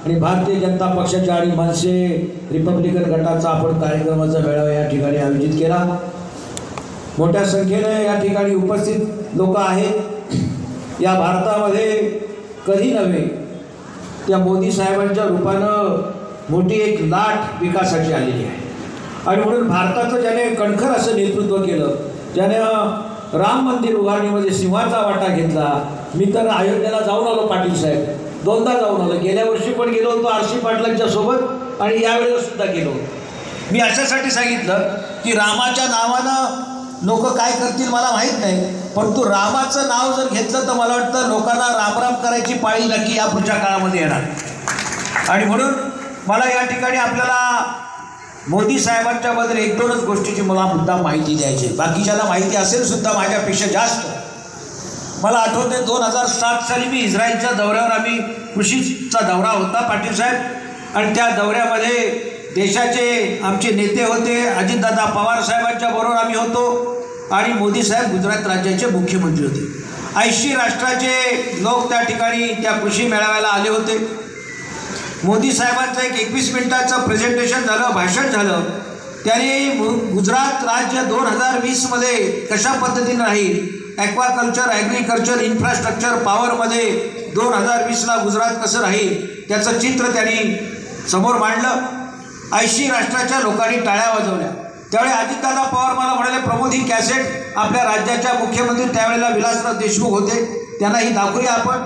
आणि भारतीय जनता पक्षाच्या आणि मनसे रिपब्लिकन गटाचा आपण कार्यक्रमाचा मेळावा या ठिकाणी आयोजित केला। मोठ्या संख्येने या ठिकाणी उपस्थित लोक आहेत। या भारतामध्ये कधी नव्हे त्या मोदी साहेबांच्या रूपानं मोठी एक लाट विकासाची आलेली आहे आणि म्हणून भारताचं ज्याने कणखर असं नेतृत्व केलं, ज्याने राम मंदिर उभारणीमध्ये सिंहाचा वाटा घेतला। मी तर अयोध्येला जाऊन आलो पाटील साहेब, 2दा जाऊन आलो। गेल्या वर्षी पण गेलो होतो आरशी पाटलांच्या सोबत आणि यावेळेला सुद्धा गेलो। मी अशासाठी सांगितलं की रामाच्या नावानं लोक काय करतील मला माहीत नाही, परंतु रामाचं नाव जर घेतलं तर मला वाटतं लोकांना रामराम करायची पाळी नक्की या पुढच्या काळामध्ये येणार। आणि म्हणून मला या ठिकाणी आपल्याला मोदी साहेबांच्या बद्दल 1-2च गोष्टीची मला मुद्दा माहिती द्यायची। बाकीच्याला माहिती असेल सुद्धा माझ्यापेक्षा जास्त। मला आठवते 2007 साली मी इस्रायलच्या दौऱ्यावर, आम्ही कृषीचा दौरा होता पाटील साहेब, आणि त्या दौऱ्यामध्ये देशाचे आमचे नेते होते, अजितदादा पवार साहेबांच्या बरोबर आम्ही होतो आणि मोदी साहेब गुजरात राज्याचे मुख्यमंत्री होते। 80 राष्ट्राचे लोक त्या ठिकाणी त्या कृषी मेळाव्याला आले होते। मोदी साहेबांचं एक 21 मिनिटाचं प्रेझेंटेशन झालं, भाषण झालं। त्याने गुजरात राज्य 2020मध्ये कशा पद्धतीने राहील, ॲक्वाकल्चर, ॲग्रिकल्चर, इन्फ्रास्ट्रक्चर, पॉवरमध्ये 2020ला गुजरात कसं राहील त्याचं चित्र त्यांनी समोर मांडलं। 80 राष्ट्राच्या लोकांनी टाळ्या वाजवल्या। त्यावेळी अजितदादा पवार मला म्हणाले, प्रमोद ही कॅसेट आपल्या राज्याच्या मुख्यमंत्री त्यावेळेला विलासराव देशमुख होते, त्यांना ही दाखवूया आपण,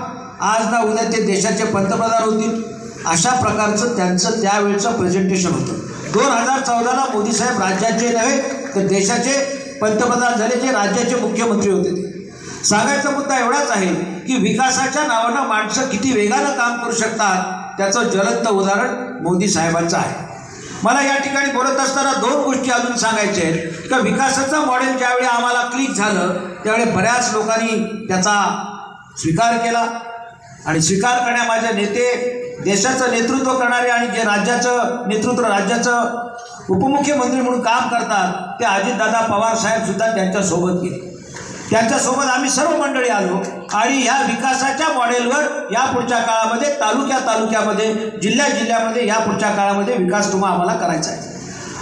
आज ना उद्या ते देशाचे पंतप्रधान होतील। अशा प्रकारचं त्यांचं त्यावेळचं प्रेझेंटेशन होतं। 2014ला मोदी साहेब राज्याचे नव्हे तर देशाचे पंतप्रधान झाले, जे राज्याचे मुख्यमंत्री होते। सांगायचा मुद्दा एवढाच आहे की विकासाच्या नावानं माणसं किती वेगानं काम करू शकतात त्याचं ज्वलंत उदाहरण मोदी साहेबांचं आहे। मला या ठिकाणी बोलत असताना 2 गोष्टी अजून सांगायच्या आहेत का विकासाचं मॉडेल ज्यावेळी आम्हाला क्लिक झालं त्यावेळी बऱ्याच लोकांनी त्याचा स्वीकार केला आणि स्वीकार करण्या माझे नेते, देशाचं नेतृत्व करणारे आणि जे राज्याचं नेतृत्व, राज्याचं उपमुख्यमंत्री म्हणून काम करतात ते अजितदादा पवार साहेबसुद्धा त्यांच्यासोबत गेले। त्यांच्यासोबत आम्ही सर्व मंडळी आलो आणि ह्या विकासाच्या मॉडेलवर या पुढच्या काळामध्ये तालुक्यामध्ये, जिल्ह्यामध्ये या पुढच्या काळामध्ये विकास आम्हाला करायचा आहे।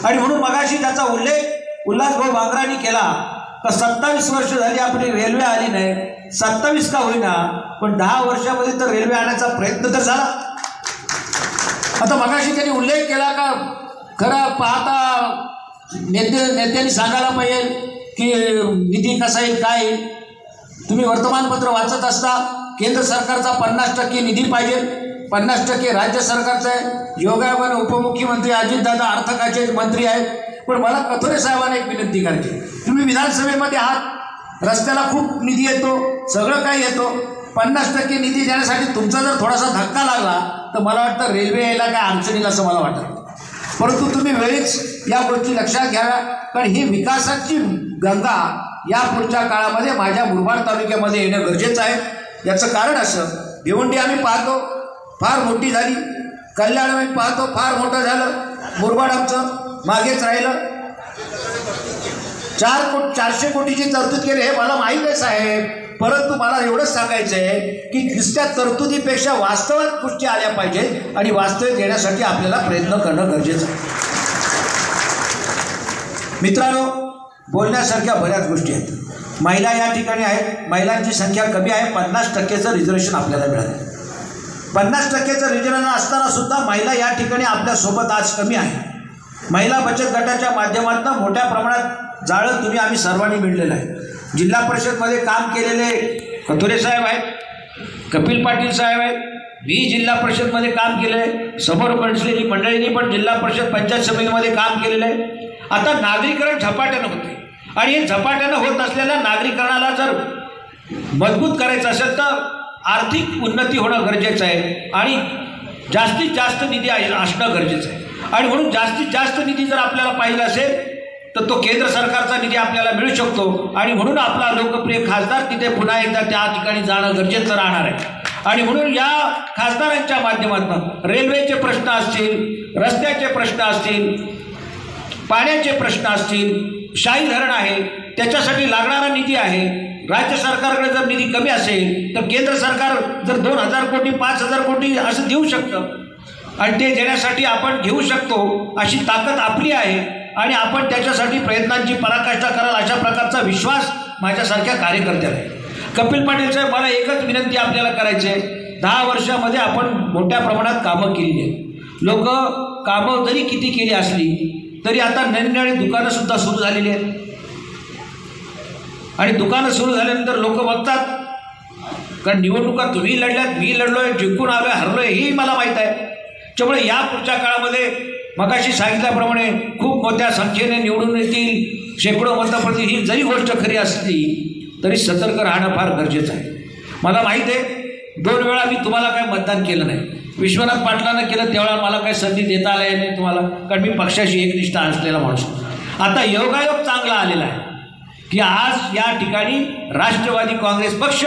आणि म्हणून मगाशी त्याचा उल्हासभाऊ बांगरांनी केला का 27 वर्ष झाली आपली रेल्वे आली नाही, 27 का होईना पण 10 वर्षामध्ये तर रेल्वे आणण्याचा प्रयत्न तर झाला। आता मगाशी त्यांनी उल्लेख केला का खरं पाहता नेत्यांनी सांगायला पाहिजे की निधी कसा येईल, काय येईल। तुम्ही वर्तमानपत्र वाचत असता, केंद्र सरकारचा 50% निधी पाहिजे, 50% राज्य सरकारचा आहे। योगायोगाने उपमुख्यमंत्री अजितदादा अर्थ खात्याचे मंत्री आहेत, पण मला कथोरे साहेबांना एक विनंती करायची, तुम्ही विधानसभेमध्ये आहात, रस्त्याला खूप निधी येतो, सगळं काही येतो, 50% निधी देण्यासाठी तुमचा जर थोडासा धक्का लागला तर मला वाटतं रेल्वे यायला काय अडचणीला असं मला वाटतं। परंतु तुम्ही वेळीच या गोष्टी लक्षात घ्याव्या, कारण ही विकासाची गंगा या पुढच्या काळामध्ये माझ्या मुरबाड तालुक्यामध्ये येणं गरजेचं आहे। याचं कारण असं, भिवंडी आम्ही पाहतो फार मोठी झाली, कल्याण आम्ही पाहतो फार मोठं झालं, मुरबाड आमचं मागेच राहिलं। 400 कोटीची तरतूद केली हे मला माहीत आहे साहेब, परंतु मला एवढंच सांगायचं आहे की नुसत्या तरतुदीपेक्षा वास्तवात गोष्टी आल्या पाहिजेत आणि वास्तविक येण्यासाठी आपल्याला प्रयत्न करणं गरजेचं आहे। मित्रांनो, बोलण्यासारख्या बऱ्याच गोष्टी आहेत। महिला या ठिकाणी आहेत, महिलांची संख्या कमी आहे, 50%चं रिझर्वेशन आपल्याला मिळालं। 50%चं रिझर्वेशन असताना सुद्धा महिला या ठिकाणी आपल्यासोबत आज कमी आहे। महिला बचत गटाच्या माध्यमातून मोठ्या प्रमाणात जाळं तुम्ही आम्ही सर्वांनी मिळलेलं आहे। जिल्हा परिषदमध्ये काम केलेले कथोरे साहेब आहेत, कपिल पाटील साहेब आहेत, मी जिल्हा परिषदमध्ये काम केलं आहे, समोर बसलेली मंडळींनी पण जिल्हा परिषद पंचायत समितीमध्ये काम केलेलं आहे। आता नागरीकरण झपाट्यानं होते आणि हे झपाट्यानं होत असलेल्या नागरीकरणाला जर मजबूत करायचं असेल तर आर्थिक उन्नती होणं गरजेचं आहे आणि जास्तीत जास्त निधी असणं गरजेचं आहे। आणि म्हणून जास्तीत जास्त निधी जर आपल्याला पाहिजे असेल तर तो केंद्र सरकारचा निधी आपल्याला मिळू शकतो आणि म्हणून आपला लोकप्रिय खासदार तिथे पुन्हा एकदा त्या ठिकाणी जाणं गरजेचं राहणार आहे। आणि म्हणून या खासदारांच्या माध्यमातून रेल्वेचे प्रश्न असतील, रस्त्याचे प्रश्न असतील, पाण्याचे प्रश्न असतील, शाही धरण आहे त्याच्यासाठी लागणारा निधी आहे। राज्य सरकारकडे जर निधी कमी असेल तर केंद्र सरकार जर 2000 कोटी 5000 कोटी असं देऊ शकतं। आणि ते देण्यासाठी आपण घेऊ शकतो अशी ताकद आपली आहे आणि आपण त्याच्यासाठी प्रयत्नांची पराकाष्ठा कराल अशा प्रकारचा विश्वास माझ्यासारख्या कार्यकर्त्याला आहे. कपिल पाटील साहेब, मला एकच विनंती आपल्याला करायची आहे. 10 वर्षामध्ये आपण मोठ्या प्रमाणात कामं केली आहेत. लोक कामं जरी किती केली असली तरी आता नवीन दुकानंसुद्धा सुरू झालेली आहेत आणि दुकानं सुरू झाल्यानंतर लोक बघतात, कारण निवडणुका तुम्ही लढल्यात, मी लढलोय, जिंकून आलोय, हरलोय हेही मला माहीत आहे. त्यामुळे या पुढच्या काळामध्ये मगाशी सांगितल्याप्रमाणे खूप मोठ्या संख्येने निवडून येतील, शेकडो मतं पडतील. ही जरी गोष्ट खरी असली तरी सतर्क राहणं फार गरजेचं आहे. मला माहीत आहे 2 वेळा मी तुम्हाला काय मतदान केलं नाही. विश्वनाथ पाटलांना केलं त्यावेळेला मला काही संधी देता आल्या नाही तुम्हाला, कारण मी पक्षाशी एकनिष्ठ असलेला माणूस. आता योगायोग चांगला आलेला आहे की आज या ठिकाणी राष्ट्रवादी काँग्रेस पक्ष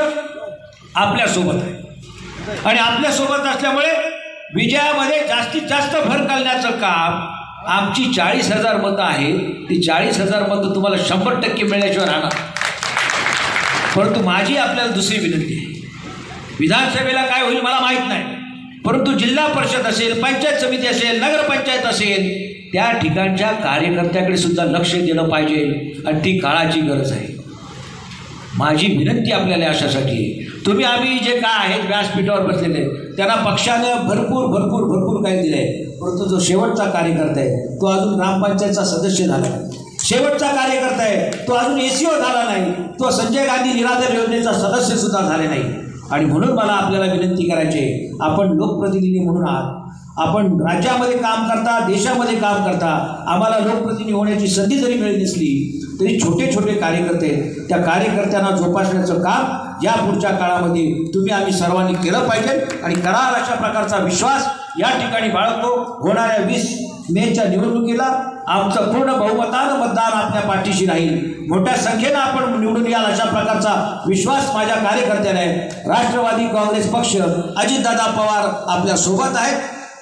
आपल्यासोबत आहे आणि आपल्यासोबत असल्यामुळे विजयामध्ये जास्तीत जास्त भर घालण्याचं काम आमची 40,000 मतं आहेत. ती 40,000 मतं तुम्हाला 100% मिळण्याशिवाय राहणार. परंतु माझी आपल्याला दुसरी विनंती आहे. विधानसभेला काय होईल मला माहीत नाही, परंतु जिल्हा परिषद असेल, पंचायत समिती असेल, नगरपंचायत असेल, त्या ठिकाणच्या कार्यकर्त्याकडे सुद्धा लक्ष दिलं पाहिजे आणि ती काळाची गरज आहे. माझी विनंती आपल्याला अशासाठी आहे, तुम्ही आम्ही जे काय आहेत व्यासपीठावर बसलेले त्यांना पक्षानं भरपूर काही दिलं आहे, परंतु जो शेवटचा कार्यकर्ता आहे तो अजून ग्रामपंचायतचा सदस्य झाला नाही. शेवटचा कार्यकर्ता आहे तो अजून ACO झाला नाही, तो संजय गांधी निराधार योजनेचा सदस्यसुद्धा झाले नाही. आणि म्हणून मला आपल्याला विनंती करायची आहे, आपण लोकप्रतिनिधी म्हणून आहात, आपण राज्यामध्ये काम करता, देशामध्ये काम करता, आम्हाला लोकप्रतिनिधी होण्याची संधी जरी मिळत नसली तरी छोटे छोटे कार्यकर्ते, त्या कार्यकर्त्यांना जोपासण्याचं काम या पुढच्या काळामध्ये तुम्ही आम्ही सर्वांनी केलं पाहिजे आणि कराल अशा प्रकारचा विश्वास या ठिकाणी बाळगतो. होणाऱ्या 20 मेच्या निवडणुकीला आमचं पूर्ण बहुमतानं मतदान आपल्या पाठीशी राहील. मोठ्या संख्येनं आपण निवडून याल अशा प्रकारचा विश्वास माझ्या कार्यकर्त्याला आहे. राष्ट्रवादी काँग्रेस पक्ष, अजितदादा पवार आपल्या सोबत आहेत,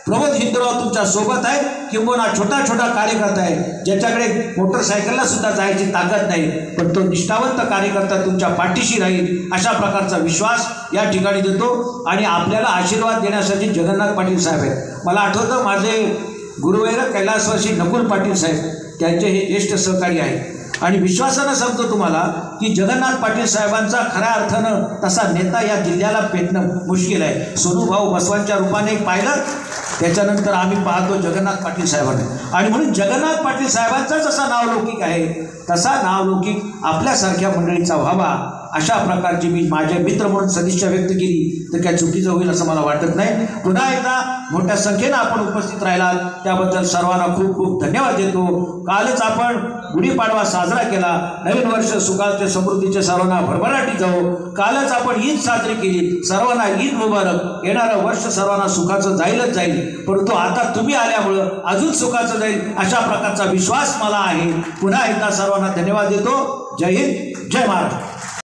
प्रमोद हिंदुराव तुमच्या सोबत आहे, किंबहुना छोटा कार्यकर्ता आहे ज्याच्याकडे मोटरसायकलला सुद्धा जायची ताकद नाही, पण तो निष्ठावंत कार्यकर्ता तुमच्या पाठीशी राहील अशा प्रकारचा विश्वास या ठिकाणी देतो. आणि आपल्याला आशीर्वाद देण्यासाठी जगन्नाथ पाटील साहेब आहेत. मला आठवतं माझे गुरुवैर कैलासवासी नकुल पाटील साहेब, त्यांचे हे ज्येष्ठ सहकारी आहेत आणि विश्वासानं सांगतो तुम्हाला की जगन्नाथ पाटील साहेबांचा खऱ्या अर्थानं तसा नेता या जिल्ह्याला पेटणं मुश्किल आहे. सोनूभाऊ बसवांच्या रूपाने पाहिलं, त्याच्यानंतर आम्ही पाहतो जगन्नाथ पाटील साहेबांना. आणि म्हणून जगन्नाथ पाटील साहेबांचा जसा नावलौकिक आहे तसा नावलौकिक आपल्यासारख्या मंडळीचा व्हावा अशा प्रकारची मी माझे मित्र म्हणून सदिच्छा व्यक्त केली तर काय चुकीचं होईल असं मला वाटत नाही. पुन्हा एकदा मोठ्या संख्येनं आपण उपस्थित राहिलात त्याबद्दल सर्वांना खूप धन्यवाद देतो. कालच आपण गुढीपाडवा साजरा केला, नवीन वर्ष सुखाचे समृद्धीचे सर्वांना भरभराटी जाऊ. कालच आपण ईद साजरी केली, सर्वांना ईद मुबारक. येणारं वर्ष सर्वांना सुखाचं जाईल, परंतु आता तुम्ही आल्यामुळं अजून सुखाचं जाईल अशा प्रकारचा विश्वास मला आहे. पुन्हा एकदा सर्वांना धन्यवाद देतो. जय हिंद, जय महाराष्ट्र.